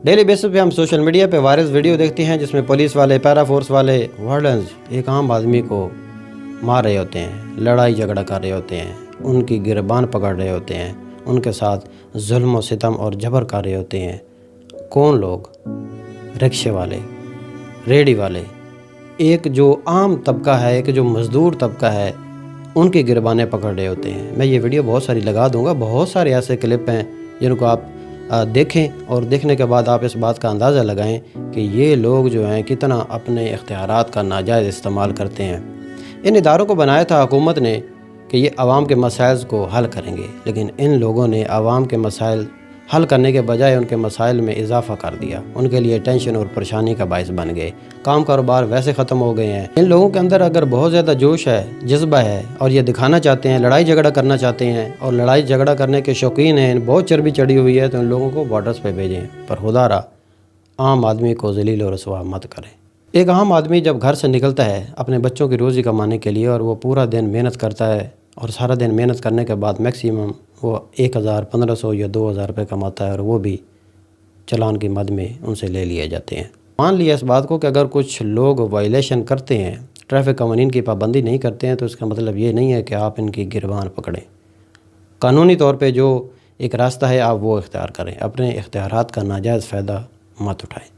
Daily basis پہ ہم social media پہ وائرل ویڈیو دیکھتے ہیں جس میں پولیس والے، پیرا فورس والے، وارڈنز ایک عام آدمی کو مار رہے ہوتے ہیں، لڑائی جھگڑا کر رہے ہوتے ہیں، ان کی گربان پکڑ رہے ہوتے ہیں، ان کے ساتھ ظلم و ستم اور جبر کر رہے ہوتے ہیں۔ کون لوگ؟ رکشے والے، ریڑھی والے، ایک جو عام طبقہ ہے، ایک جو مزدور طبقہ ہے، ان کی گربانیں پکڑ رہے ہوتے ہیں۔ میں یہ ویڈیو بہت ساری لگا دوں گا، بہت سارے ایسے کلپ ہیں جن کو آپ دیکھیں اور دیکھنے کے بعد آپ اس بات کا اندازہ لگائیں کہ یہ لوگ جو ہیں کتنا اپنے اختیارات کا ناجائز استعمال کرتے ہیں۔ ان اداروں کو بنایا تھا حکومت نے کہ یہ عوام کے مسائل کو حل کریں گے، لیکن ان لوگوں نے عوام کے مسائل حل کرنے کے بجائے ان کے مسائل میں اضافہ کر دیا، ان کے لیے ٹینشن اور پریشانی کا باعث بن گئے۔ کام کاروبار ویسے ختم ہو گئے ہیں۔ ان لوگوں کے اندر اگر بہت زیادہ جوش ہے، جذبہ ہے اور یہ دکھانا چاہتے ہیں، لڑائی جھگڑا کرنا چاہتے ہیں اور لڑائی جھگڑا کرنے کے شوقین ہیں، بہت چربی چڑھی ہوئی ہے، تو ان لوگوں کو بارڈرز پہ بھیجیں، پر خدا را عام آدمی کو ذلیل و رسوا مت کریں۔ ایک عام آدمی جب گھر سے نکلتا ہے اپنے بچوں کی روزی کمانے کے لیے اور وہ پورا دن محنت کرتا ہے اور سارا دن محنت کرنے کے بعد میکسیمم وہ 1000، 1500 یا 2000 روپے کماتا ہے، اور وہ بھی چلان کی مد میں ان سے لے لیے جاتے ہیں۔ مان لیا اس بات کو کہ اگر کچھ لوگ وائلیشن کرتے ہیں، ٹریفک قوانین کی پابندی نہیں کرتے ہیں، تو اس کا مطلب یہ نہیں ہے کہ آپ ان کی گربان پکڑیں۔ قانونی طور پہ جو ایک راستہ ہے آپ وہ اختیار کریں، اپنے اختیارات کا ناجائز فائدہ مت اٹھائیں۔